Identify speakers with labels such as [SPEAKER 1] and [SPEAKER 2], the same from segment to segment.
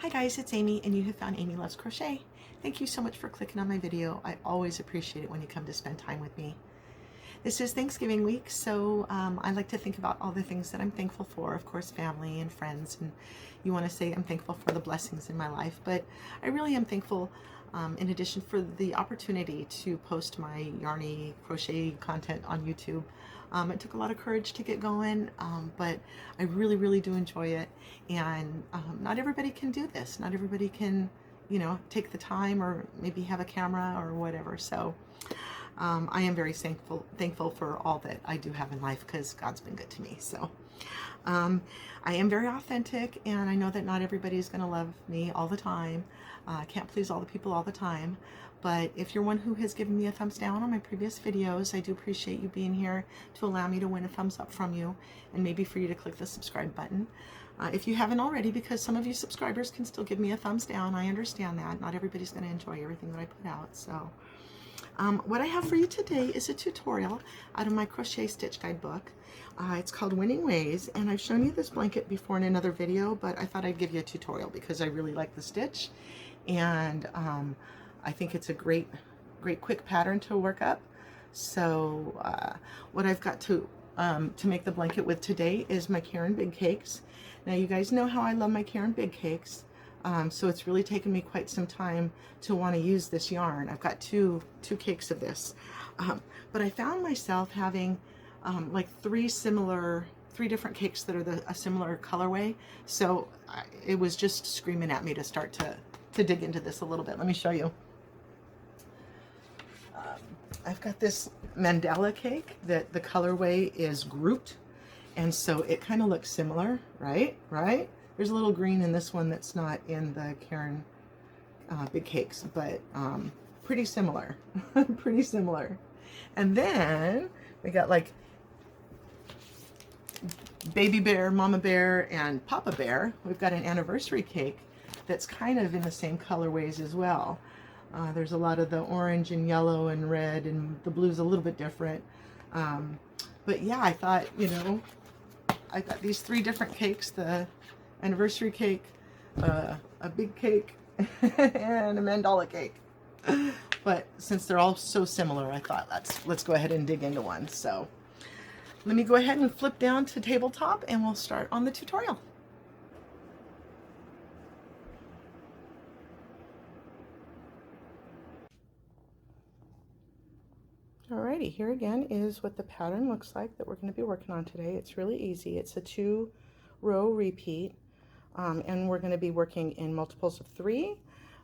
[SPEAKER 1] Hi guys, it's Amy and you have found Amy Loves Crochet. Thank you so much for clicking on my video. I always appreciate it when you come to spend time with me. This is Thanksgiving week, so I like to think about all the things that I'm thankful for. Of course, family and friends, and you want to say I'm thankful for the blessings in my life, but I really am thankful in addition for the opportunity to post my yarny crochet content on YouTube. It took a lot of courage to get going, but I really do enjoy it, and not everybody can do this. Not everybody can, you know, take the time or maybe have a camera or whatever. So I am very thankful for all that I do have in life because God's been good to me. So I am very authentic, and I know that not everybody is going to love me all the time. I can't please all the people all the time. But if you're one who has given me a thumbs down on my previous videos, I do appreciate you being here to allow me to win a thumbs up from you, and maybe for you to click the subscribe button. If you haven't already, because some of you subscribers can still give me a thumbs down, I understand that. Not everybody's going to enjoy everything that I put out. So what I have for you today is a tutorial out of my crochet stitch guide book. It's called Winning Ways, and I've shown you this blanket before in another video, but I thought I'd give you a tutorial because I really like the stitch, and I think it's a great quick pattern to work up. So what I've got to make the blanket with today is my Caron Big Cakes. Now you guys know how I love my Caron Big Cakes. So it's really taken me quite some time to want to use this yarn. I've got two cakes of this, but I found myself having like three different cakes that are a similar colorway. So it was just screaming at me to start to dig into this a little bit. Let me show you. I've got this mandala cake that the colorway is grouped, and so it kind of looks similar, right? There's a little green in this one that's not in the Caron Big Cakes, but pretty similar. Pretty similar. And then we got like Baby Bear, Mama Bear, and Papa Bear. We've got an anniversary cake that's kind of in the same colorways as well. There's a lot of the orange and yellow and red, and the blue's a little bit different. But yeah, I thought, you know, I got these three different cakes, the anniversary cake, a big cake, and a mandala cake. But since they're all so similar, I thought let's go ahead and dig into one. So let me go ahead and flip down to tabletop, and we'll start on the tutorial. Alrighty, here again is what the pattern looks like that we're going to be working on today. It's really easy. It's a 2-row repeat, and we're going to be working in multiples of 3.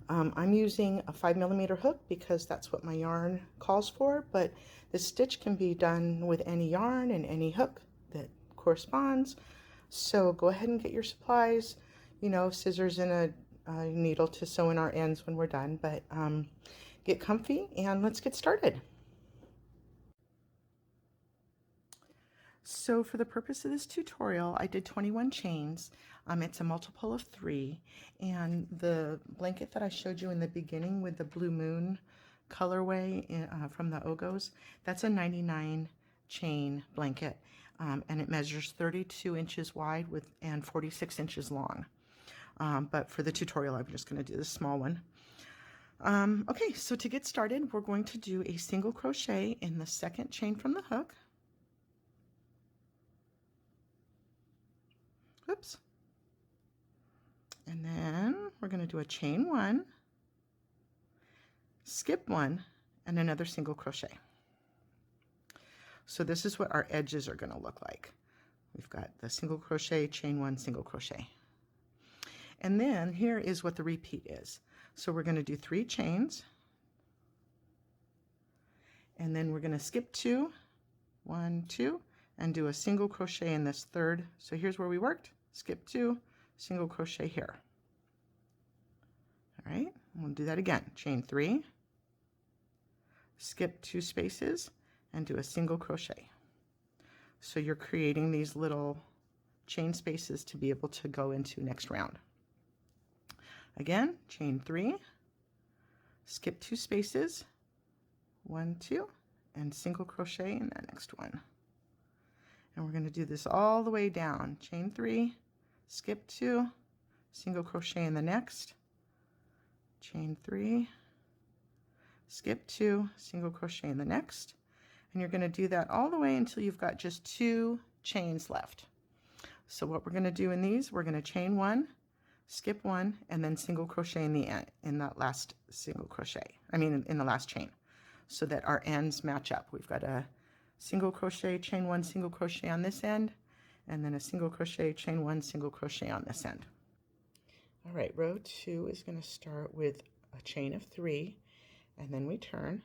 [SPEAKER 1] I'm using a 5mm hook because that's what my yarn calls for, but the stitch can be done with any yarn and any hook that corresponds. So go ahead and get your supplies, you know, scissors and a needle to sew in our ends when we're done, but get comfy and let's get started. So for the purpose of this tutorial, I did 21 chains. It's a multiple of 3, and the blanket that I showed you in the beginning with the Blue Moon colorway from the Ogos, that's a 99 chain blanket, and it measures 32 inches wide and 46 inches long. But for the tutorial, I'm just going to do the small one. Okay, so to get started, we're going to do a single crochet in the second chain from the hook. Oops. And then we're going to do a chain 1, skip 1, and another single crochet. So this is what our edges are going to look like. We've got the single crochet, chain 1, single crochet. And then here is what the repeat is. So we're going to do 3 chains, and then we're going to skip 2, 1, 2, and do a single crochet in this third. So here's where we worked. Skip 2, single crochet here. All right, we'll do that again. Chain 3, skip 2 spaces, and do a single crochet. So you're creating these little chain spaces to be able to go into next round. Again, chain 3, skip 2 spaces, 1, 2, and single crochet in that next one. And we're going to do this all the way down. Chain 3, skip 2, single crochet in the next, chain 3, skip 2, single crochet in the next, and you're going to do that all the way until you've got just 2 chains left. So what we're going to do in these, we're going to chain 1, skip 1, and then single crochet in the end, in that last single crochet, in the last chain, so that our ends match up. We've got a single crochet, chain 1, single crochet on this end, and then a single crochet, chain 1, single crochet on this end. All right, row 2 is going to start with a chain of 3, and then we turn,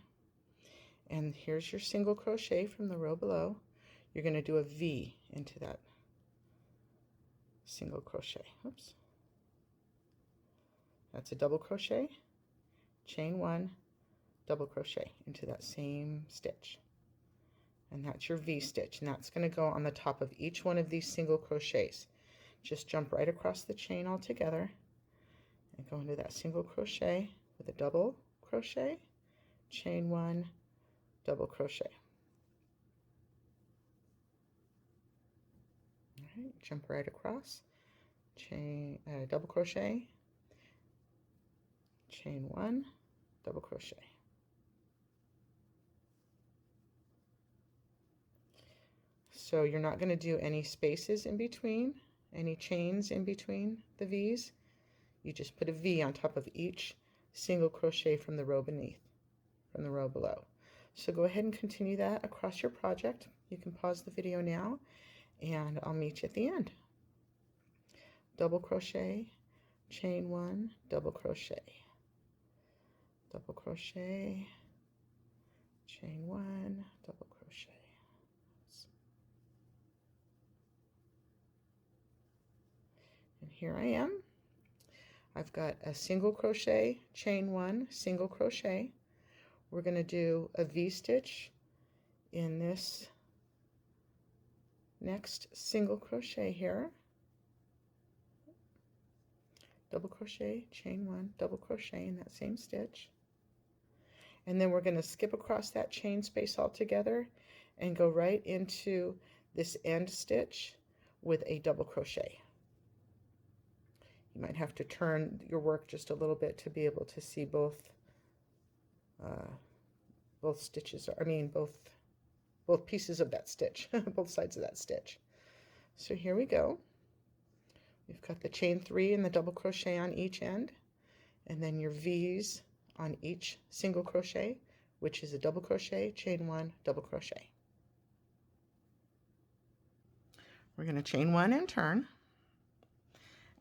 [SPEAKER 1] and here's your single crochet from the row below. You're going to do a V into that single crochet. Oops. That's a double crochet, chain 1, double crochet into that same stitch. And that's your V stitch, and that's going to go on the top of each one of these single crochets. Just jump right across the chain all together and go into that single crochet with a double crochet, chain 1, double crochet. All right, jump right across, chain, double crochet, chain 1, double crochet. So you're not going to do any spaces in between, any chains in between the V's. You just put a V on top of each single crochet from the row beneath, from the row below. So go ahead and continue that across your project. You can pause the video now, and I'll meet you at the end. Double crochet, chain 1, double crochet, double crochet, chain 1, double crochet. And here I am. I've got a single crochet, chain 1, single crochet. We're going to do a V-stitch in this next single crochet here. Double crochet, chain 1, double crochet in that same stitch. And then we're going to skip across that chain space altogether and go right into this end stitch with a double crochet. You might have to turn your work just a little bit to be able to see both stitches, both pieces of that stitch, both sides of that stitch. So here we go. We've got the chain 3 and the double crochet on each end, and then your V's on each single crochet, which is a double crochet, chain 1, double crochet. We're going to chain 1 and turn.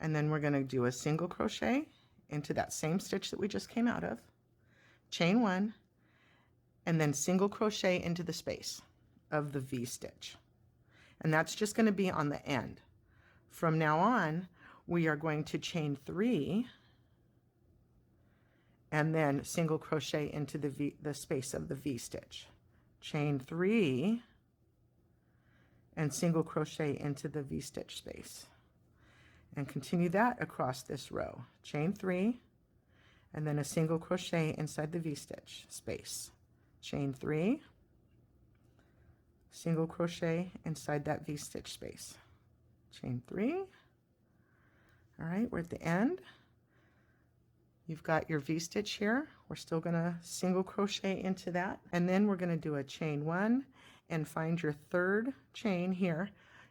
[SPEAKER 1] And then we're going to do a single crochet into that same stitch that we just came out of, chain 1, and then single crochet into the space of the V stitch. And that's just going to be on the end. From now on, we are going to chain 3 and then single crochet into the space of the V stitch. Chain 3 and single crochet into the V stitch space. And continue that across this row. Chain 3 and then a single crochet inside the V-stitch space. Chain 3, single crochet inside that V-stitch space. Chain 3. All right, we're at the end. You've got your V-stitch here. We're still going to single crochet into that, and then we're going to do a chain 1 and find your third chain here.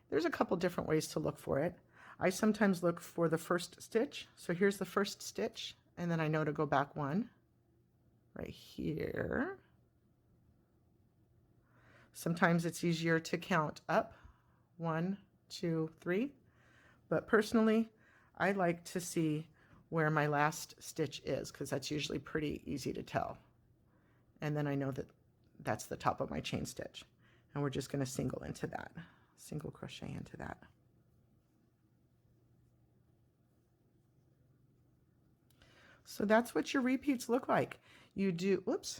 [SPEAKER 1] There's a couple different ways to look for it. I sometimes look for the first stitch. So here's the first stitch, and then I know to go back 1 right here. Sometimes it's easier to count up 1, 2, 3, but personally I like to see where my last stitch is, because that's usually pretty easy to tell. And then I know that that's the top of my chain stitch, and we're just going to single into that, single crochet into that. So that's what your repeats look like. You do, whoops,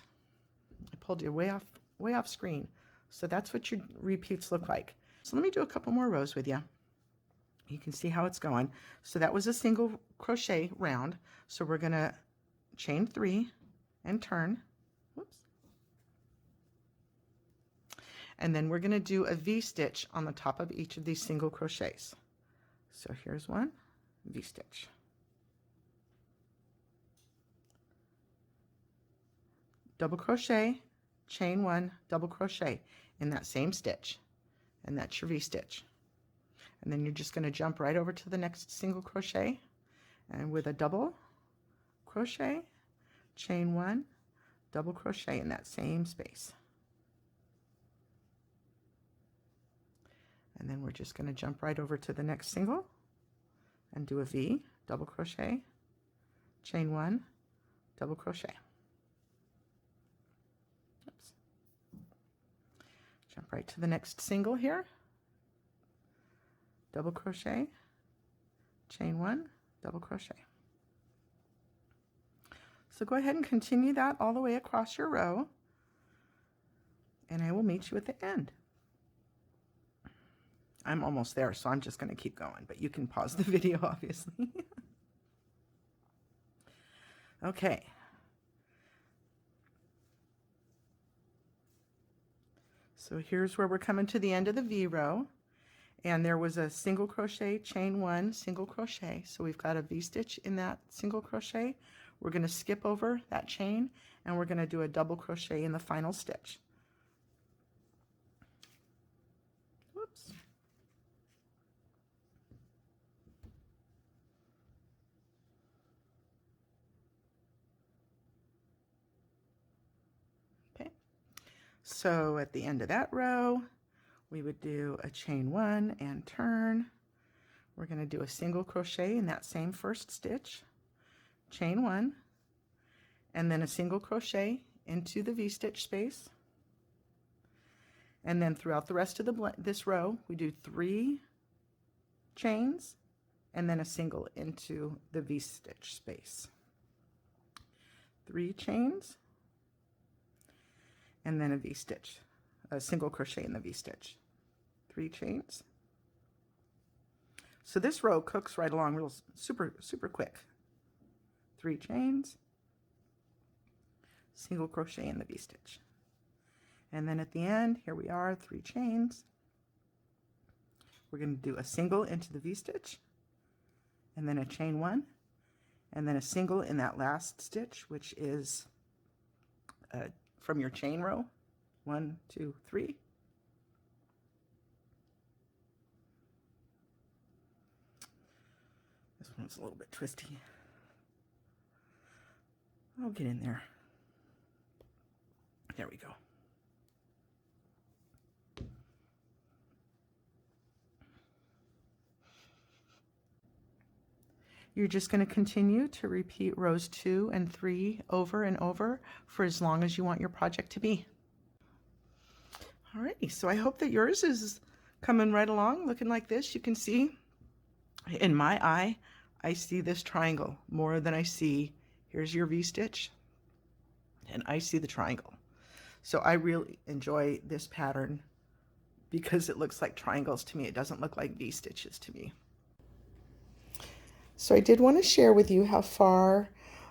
[SPEAKER 1] I pulled you way off screen. So that's what your repeats look like. So let me do a couple more rows with you. You can see how it's going. So that was a single crochet round. So we're going to chain 3 and turn. Whoops. And then we're going to do a V-stitch on the top of each of these single crochets. So here's one, V-stitch. double crochet, chain 1, double crochet in that same stitch, and that's your V-stitch. And then you're just going to jump right over to the next single crochet, and with a double crochet, chain 1, double crochet in that same space. And then we're just going to jump right over to the next single and do a V, double crochet, chain 1, double crochet. Oops. Jump right to the next single here, double crochet, chain 1, double crochet. So go ahead and continue that all the way across your row, and I will meet you at the end. I'm almost there, so I'm just going to keep going, but you can pause the video, obviously. Okay. So here's where we're coming to the end of the V row, and there was a single crochet, chain 1, single crochet. So we've got a V-stitch in that single crochet. We're going to skip over that chain, and we're going to do a double crochet in the final stitch. Whoops. So at the end of that row, we would do a chain 1 and turn. We're going to do a single crochet in that same first stitch, chain 1, and then a single crochet into the V-stitch space. And then throughout the rest of this row, we do 3 chains and then a single into the V-stitch space. 3 chains and then a V-stitch, a single crochet in the V-stitch. 3 chains. So this row cooks right along real super quick. 3 chains, single crochet in the V-stitch. And then at the end, here we are, 3 chains. We're going to do a single into the V-stitch, and then a chain 1, and then a single in that last stitch, which is from your chain row, 1, 2, 3. This one's a little bit twisty. I'll get in there. There we go. You're just going to continue to repeat rows 2 and 3 over and over for as long as you want your project to be. Alrighty, so I hope that yours is coming right along, looking like this. You can see in my eye, I see this triangle more than I see, here's your V-stitch, and I see the triangle. So I really enjoy this pattern because it looks like triangles to me. It doesn't look like V-stitches to me. So I did want to share with you how far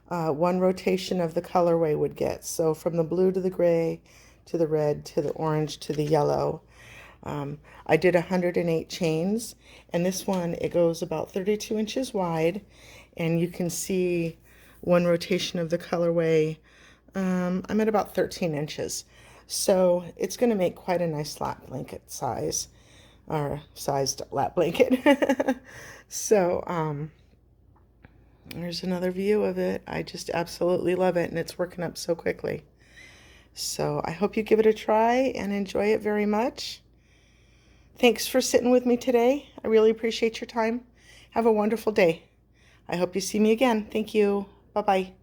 [SPEAKER 1] one rotation of the colorway would get. So from the blue to the gray, to the red, to the orange, to the yellow. I did 108 chains, and this one, it goes about 32 inches wide, and you can see one rotation of the colorway. I'm at about 13 inches. So it's going to make quite a nice lap blanket size, or sized lap blanket. So, there's another view of it. I just absolutely love it, and it's working up so quickly. So I hope you give it a try and enjoy it very much. Thanks for sitting with me today. I really appreciate your time. Have a wonderful day. I hope you see me again. Thank you. Bye-bye.